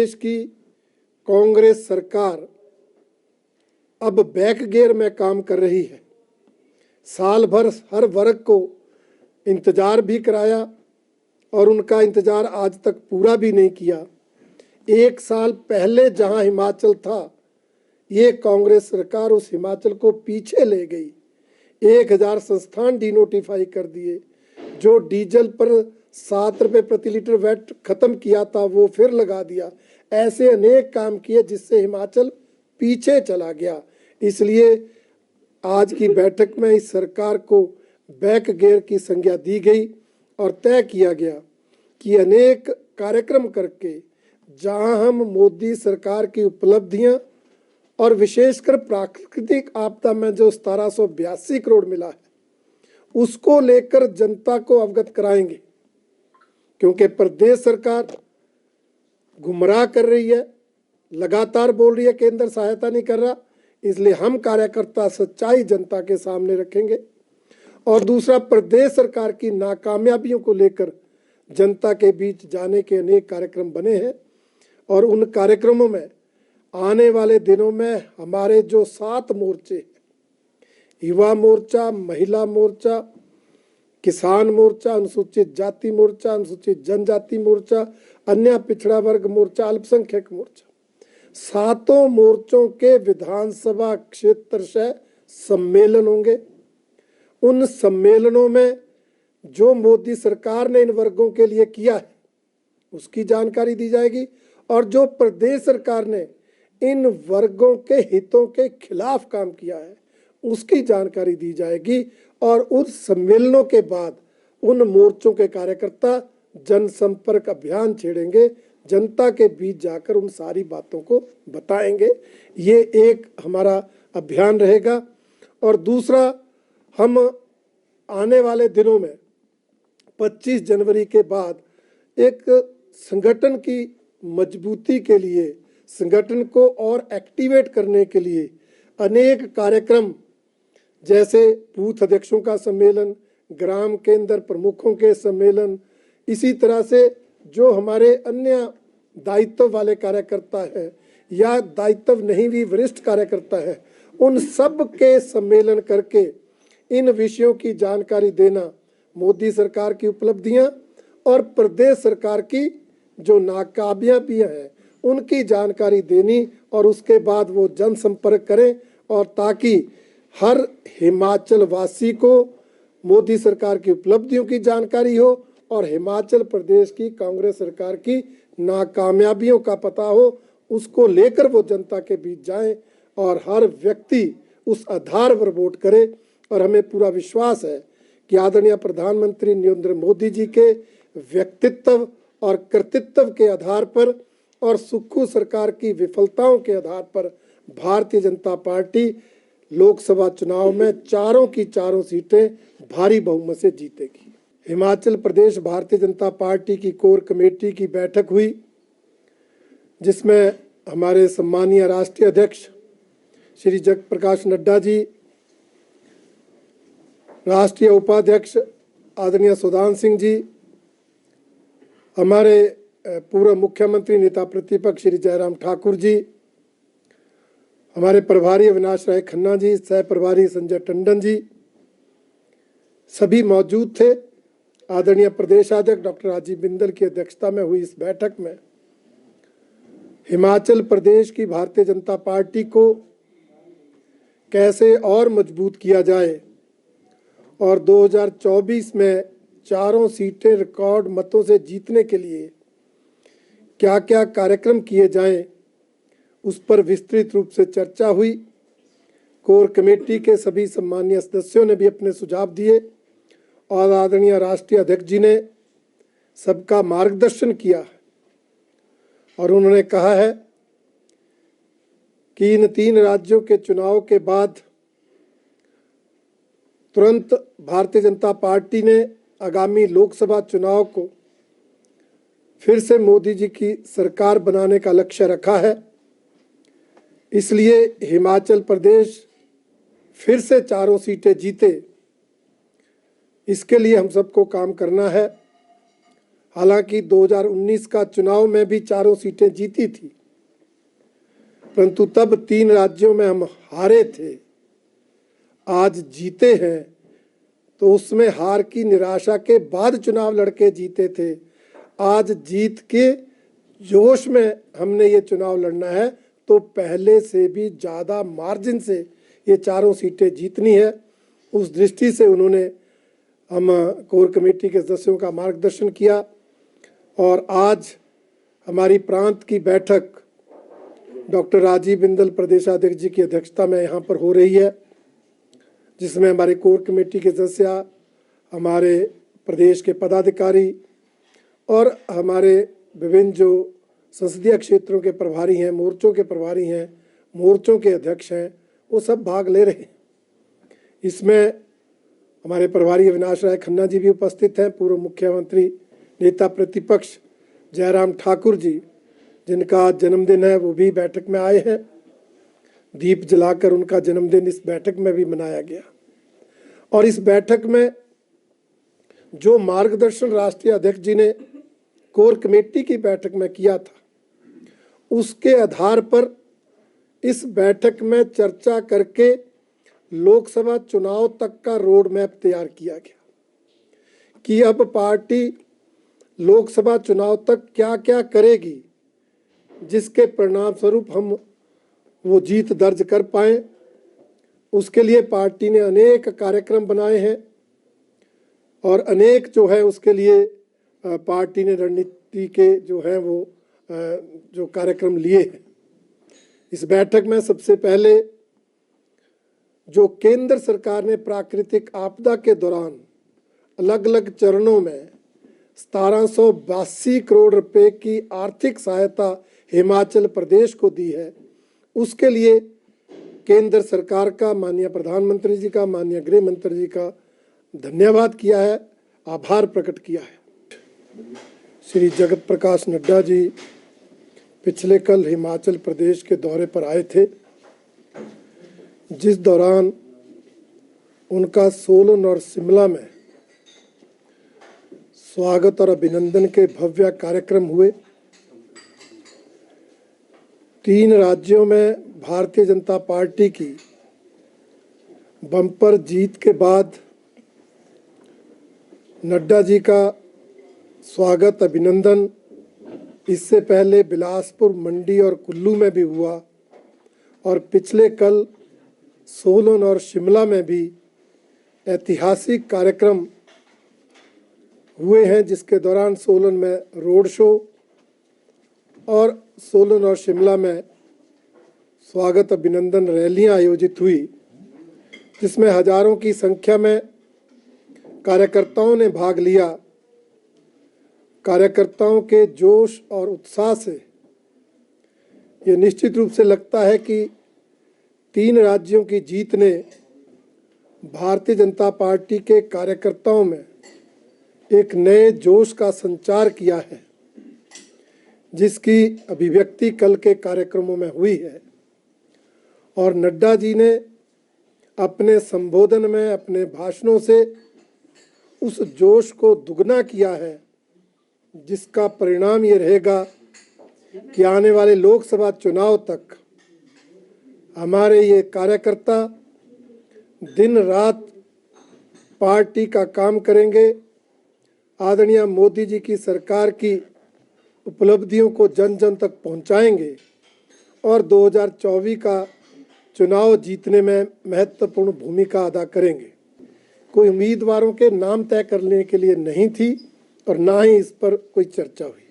प्रदेश की कांग्रेस सरकार अब बैक गियर में काम कर रही है। साल भर हर वर्ग को इंतजार भी कराया और उनका इंतजार आज तक पूरा भी नहीं किया। एक साल पहले जहां हिमाचल था, ये कांग्रेस सरकार उस हिमाचल को पीछे ले गई। 1000 संस्थान डिनोटिफाई कर दिए। जो डीजल पर 7 रुपये प्रति लीटर वैट खत्म किया था वो फिर लगा दिया। ऐसे अनेक काम किए जिससे हिमाचल पीछे चला गया। इसलिए आज की बैठक में इस सरकार को बैक गियर की संज्ञा दी गई और तय किया गया कि अनेक कार्यक्रम करके जहां हम मोदी सरकार की उपलब्धियां और विशेषकर प्राकृतिक आपदा में जो 1782 करोड़ मिला है उसको लेकर जनता को अवगत कराएंगे, क्योंकि प्रदेश सरकार गुमराह कर रही है, लगातार बोल रही है केंद्र सहायता नहीं कर रहा। इसलिए हम कार्यकर्ता सच्चाई जनता के सामने रखेंगे। और दूसरा, प्रदेश सरकार की नाकामयाबियों को लेकर जनता के बीच जाने के अनेक कार्यक्रम बने हैं और उन कार्यक्रमों में आने वाले दिनों में हमारे जो 7 मोर्चे हैं, युवा मोर्चा, महिला मोर्चा, किसान मोर्चा, अनुसूचित जाति मोर्चा, अनुसूचित जनजाति मोर्चा, अन्य पिछड़ा वर्ग मोर्चा, अल्पसंख्यक मोर्चा, 7 मोर्चों के विधानसभा क्षेत्र से सम्मेलन होंगे। उन सम्मेलनों में जो मोदी सरकार ने इन वर्गों के लिए किया है उसकी जानकारी दी जाएगी और जो प्रदेश सरकार ने इन वर्गों के हितों के खिलाफ काम किया है उसकी जानकारी दी जाएगी। और उस सम्मेलनों के बाद उन मोर्चों के कार्यकर्ता जनसंपर्क अभियान छेड़ेंगे, जनता के बीच जाकर उन सारी बातों को बताएंगे। ये एक हमारा अभियान रहेगा। और दूसरा, हम आने वाले दिनों में 25 जनवरी के बाद एक संगठन की मजबूती के लिए, संगठन को और एक्टिवेट करने के लिए अनेक कार्यक्रम, जैसे बूथ अध्यक्षों का सम्मेलन, ग्राम केंद्र प्रमुखों के सम्मेलन, इसी तरह से जो हमारे अन्य दायित्व वाले कार्यकर्ता हैं या दायित्व नहीं भी वरिष्ठ कार्यकर्ता है, उन सब के सम्मेलन करके इन विषयों की जानकारी देना, मोदी सरकार की उपलब्धियां और प्रदेश सरकार की जो नाकामयाबियां हैं उनकी जानकारी देनी और उसके बाद वो जनसंपर्क करें और ताकि हर हिमाचल वासी को मोदी सरकार की उपलब्धियों की जानकारी हो और हिमाचल प्रदेश की कांग्रेस सरकार की नाकामयाबियों का पता हो, उसको लेकर वो जनता के बीच जाएं और हर व्यक्ति उस आधार पर वोट करे। और हमें पूरा विश्वास है कि आदरणीय प्रधानमंत्री नरेंद्र मोदी जी के व्यक्तित्व और कृतित्व के आधार पर और सुक्खू सरकार की विफलताओं के आधार पर भारतीय जनता पार्टी लोकसभा चुनाव में चारों की चारों सीटें भारी बहुमत से जीतेगी। हिमाचल प्रदेश भारतीय जनता पार्टी की कोर कमेटी की बैठक हुई, जिसमें हमारे सम्मानीय राष्ट्रीय अध्यक्ष श्री जगत प्रकाश नड्डा जी, राष्ट्रीय उपाध्यक्ष आदरणीय सुदान सिंह जी, हमारे पूर्व मुख्यमंत्री नेता प्रतिपक्ष श्री जयराम ठाकुर जी, हमारे प्रभारी अविनाश राय खन्ना जी, सह प्रभारी संजय टंडन जी, सभी मौजूद थे। आदरणीय प्रदेशाध्यक्ष डॉक्टर राजीव बिंदल की अध्यक्षता में हुई इस बैठक में हिमाचल प्रदेश की भारतीय जनता पार्टी को कैसे और मजबूत किया जाए और 2024 में चारों सीटें रिकॉर्ड मतों से जीतने के लिए क्या क्या कार्यक्रम किए जाएं, उस पर विस्तृत रूप से चर्चा हुई। कोर कमेटी के सभी सम्मानीय सदस्यों ने भी अपने सुझाव दिए और आदरणीय राष्ट्रीय अध्यक्ष जी ने सबका मार्गदर्शन किया है और उन्होंने कहा है कि इन 3 राज्यों के चुनाव के बाद तुरंत भारतीय जनता पार्टी ने आगामी लोकसभा चुनाव को फिर से मोदी जी की सरकार बनाने का लक्ष्य रखा है। इसलिए हिमाचल प्रदेश फिर से चारों सीटें जीते, इसके लिए हम सबको काम करना है। हालांकि 2019 का चुनाव में भी चारों सीटें जीती थी, परंतु तब 3 राज्यों में हम हारे थे। आज जीते हैं तो उसमें हार की निराशा के बाद चुनाव लड़के जीते थे। आज जीत के जोश में हमने ये चुनाव लड़ना है, तो पहले से भी ज़्यादा मार्जिन से ये चारों सीटें जीतनी है। उस दृष्टि से उन्होंने हम कोर कमेटी के सदस्यों का मार्गदर्शन किया और आज हमारी प्रांत की बैठक डॉक्टर राजीव बिंदल प्रदेशाध्यक्ष जी की अध्यक्षता में यहाँ पर हो रही है, जिसमें हमारे कोर कमेटी के सदस्य, हमारे प्रदेश के पदाधिकारी और हमारे विभिन्न जो संसदीय क्षेत्रों के प्रभारी हैं, मोर्चों के प्रभारी हैं, मोर्चों के अध्यक्ष हैं, वो सब भाग ले रहे हैं। इसमें हमारे प्रभारी अविनाश राय खन्ना जी भी उपस्थित हैं, पूर्व मुख्यमंत्री नेता प्रतिपक्ष जयराम ठाकुर जी, जिनका जन्मदिन है, वो भी बैठक में आए हैं। दीप जलाकर उनका जन्मदिन इस बैठक में भी मनाया गया। और इस बैठक में जो मार्गदर्शन राष्ट्रीय अध्यक्ष जी ने कोर कमेटी की बैठक में किया था, उसके आधार पर इस बैठक में चर्चा करके लोकसभा चुनाव तक का रोड मैप तैयार किया गया कि अब पार्टी लोकसभा चुनाव तक क्या क्या करेगी, जिसके परिणाम स्वरूप हम वो जीत दर्ज कर पाएं। उसके लिए पार्टी ने अनेक कार्यक्रम बनाए हैं और अनेक जो है उसके लिए पार्टी ने रणनीति के जो है वो जो कार्यक्रम लिए हैं। इस बैठक में सबसे पहले जो केंद्र सरकार ने प्राकृतिक आपदा के दौरान अलग अलग चरणों में 1782 करोड़ रुपए की आर्थिक सहायता हिमाचल प्रदेश को दी है, उसके लिए केंद्र सरकार का, माननीय प्रधानमंत्री जी का, माननीय गृह मंत्री जी का धन्यवाद किया है, आभार प्रकट किया है। श्री जगत प्रकाश नड्डा जी पिछले कल हिमाचल प्रदेश के दौरे पर आए थे, जिस दौरान उनका सोलन और शिमला में स्वागत और अभिनंदन के भव्य कार्यक्रम हुए। 3 राज्यों में भारतीय जनता पार्टी की बम्पर जीत के बाद नड्डा जी का स्वागत अभिनंदन इससे पहले बिलासपुर, मंडी और कुल्लू में भी हुआ और पिछले कल सोलन और शिमला में भी ऐतिहासिक कार्यक्रम हुए हैं, जिसके दौरान सोलन में रोड शो और सोलन और शिमला में स्वागत अभिनंदन रैलियां आयोजित हुई, जिसमें हजारों की संख्या में कार्यकर्ताओं ने भाग लिया। कार्यकर्ताओं के जोश और उत्साह से ये निश्चित रूप से लगता है कि 3 राज्यों की जीत ने भारतीय जनता पार्टी के कार्यकर्ताओं में एक नए जोश का संचार किया है, जिसकी अभिव्यक्ति कल के कार्यक्रमों में हुई है। और नड्डा जी ने अपने संबोधन में, अपने भाषणों से उस जोश को दुगना किया है, जिसका परिणाम ये रहेगा कि आने वाले लोकसभा चुनाव तक हमारे ये कार्यकर्ता दिन रात पार्टी का काम करेंगे, आदरणीय मोदी जी की सरकार की उपलब्धियों को जन जन तक पहुंचाएंगे और 2024 का चुनाव जीतने में महत्वपूर्ण भूमिका अदा करेंगे। कोई उम्मीदवारों के नाम तय करने के लिए नहीं थी और ना ही इस पर कोई चर्चा हुई।